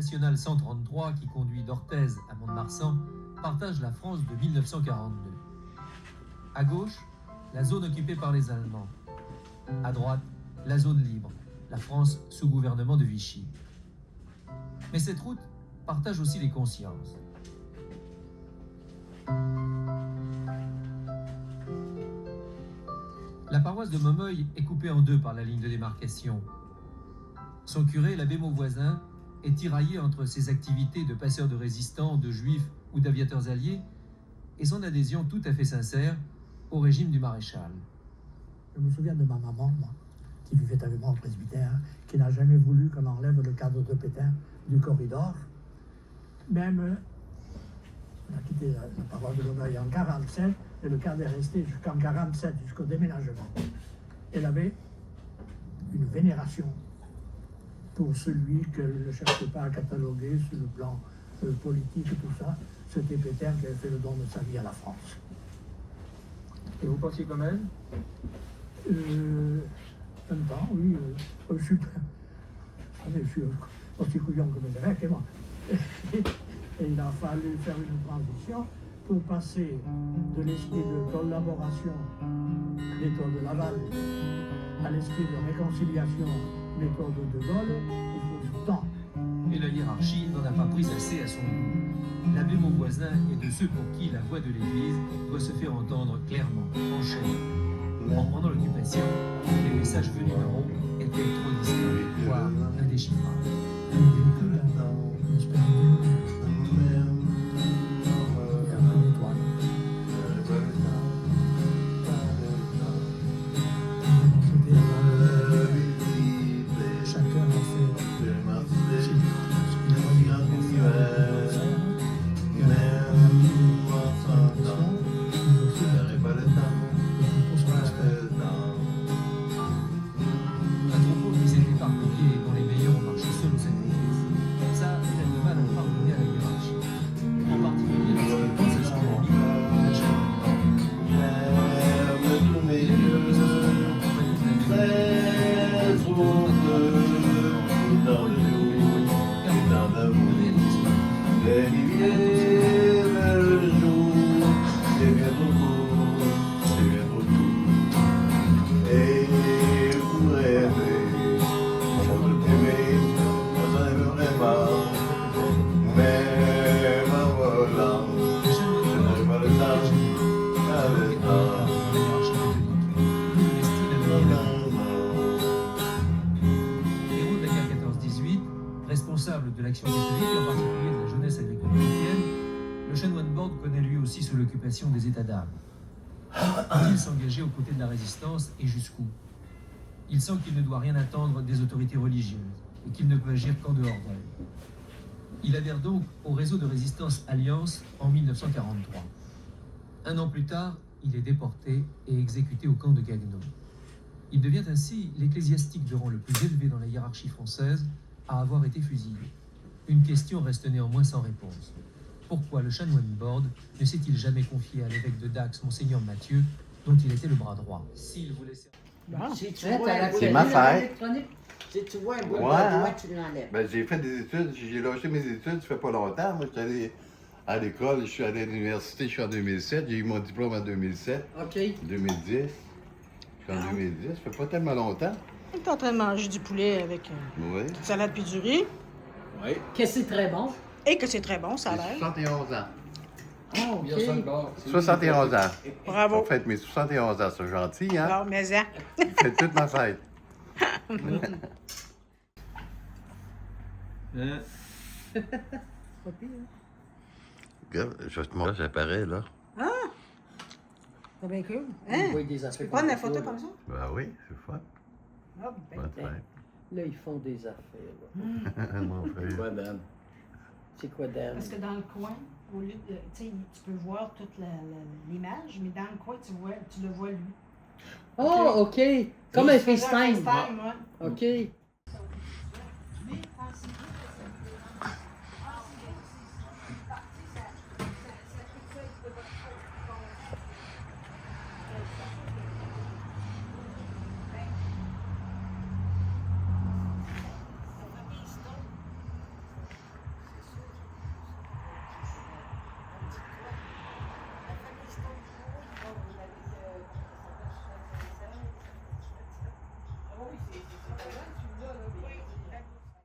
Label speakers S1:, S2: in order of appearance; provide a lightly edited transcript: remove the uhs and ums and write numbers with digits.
S1: nationale 133 qui conduit d'Orthez à Mont-de-Marsan partage la France de 1942. À gauche, la zone occupée par les Allemands. À droite, la zone libre, la France sous gouvernement de Vichy. Mais cette route partage aussi les consciences. La paroisse de Momeuil est coupée en deux par la ligne de démarcation. Son curé, l'abbé Mauvoisin, est tiraillé entre ses activités de passeur de résistants, de juifs ou d'aviateurs alliés et son adhésion tout à fait sincère au régime du maréchal.
S2: Je me souviens de ma maman, moi, qui vivait avec moi au presbytère, qui n'a jamais voulu qu'on enlève le cadre de Pétain du corridor. Même, on a quitté la paroisse de Momeuil en 1947, et le cadre est resté jusqu'en 1947, jusqu'au déménagement. Elle avait une vénération pour celui qu'elle ne cherchait pas à cataloguer sur le plan politique et tout ça. C'était Pétain qui avait fait le don de sa vie à la France.
S3: Et vous pensiez comme elle?
S2: En même temps, oui. Je suis aussi couillon que mes évêques et moi. Et il a fallu faire une transition pour passer de l'esprit de collaboration, méthode de Laval, à l'esprit de réconciliation, méthode de Gaulle. Il faut du temps.
S1: Et la hiérarchie n'en a pas pris assez à son goût. L'abbé Mauvoisin est de ceux pour qui la voix de l'Église doit se faire entendre clairement, en chair. Pendant l'occupation, les messages venus d'en haut étaient trop discrets, voire indéchiffrables. Responsable de l'action catholique, et en particulier de la jeunesse agricole chrétienne, le chanoine Borde connaît lui aussi sous l'occupation des états d'âme. Il s'engageait aux côtés de la résistance et jusqu'où? Il sent qu'il ne doit rien attendre des autorités religieuses et qu'il ne peut agir qu'en dehors d'elles. Il adhère donc au réseau de résistance Alliance en 1943. Un an plus tard, il est déporté et exécuté au camp de Gagnon. Il devient ainsi l'ecclésiastique de rang le plus élevé dans la hiérarchie française à avoir été fusillé. Une question reste néanmoins sans réponse. Pourquoi le chanoine Borde ne s'est-il jamais confié à l'évêque de Dax, Monseigneur Mathieu, dont il était le bras droit? S'il voulait
S4: Si tu
S5: Hein,
S4: vois
S5: t'as
S4: un bout
S5: c'est
S4: de
S5: ma
S4: bois
S5: fête.
S4: électronique, si tu vois un bout de
S5: Ouais,
S4: bois,
S5: hein.
S4: tu l'enlèves.
S5: Ben, j'ai fait des études, j'ai lâché mes études, ça fait pas longtemps. Moi, j'étais allé à l'école, je suis allé à l'université, je suis en 2007, j'ai eu mon diplôme en 2007,
S4: OK.
S5: 2010. Je suis en 2010, ça fait pas tellement longtemps.
S6: On est en train de manger du poulet avec
S5: Oui.
S6: une salade puis du riz.
S5: Oui.
S4: Que c'est très bon.
S6: Et que c'est très bon, ça a
S5: J'ai
S6: l'air.
S5: 71 ans.
S4: Ah, OK.
S5: 71 ans.
S6: Bravo.
S5: En fait, mes 71 ans, c'est gentil, hein?
S6: Bon, mais hein.
S5: C'est toute ma fête.
S4: Pas pire.
S5: Regarde, je vais te montrer, j'apparais, là.
S6: C'est bien cool.
S4: On
S6: Hein?
S4: voit des affaires
S6: Tu peux prendre la
S4: comme
S6: photo
S4: ça,
S6: comme ça?
S5: Ben oui, c'est fun.
S6: Ah, ben.
S5: Bonne fête.
S4: Là, ils font des affaires. Là.
S5: Mon frère.
S4: C'est quoi, Dan?
S6: Parce que dans le coin, au lieu de. Tu sais, tu peux voir toute l'image, mais dans le coin, tu le vois lui.
S4: Oh, OK. Comme un
S6: Il faisait
S4: FaceTime.
S6: FaceTime, ouais.
S4: OK.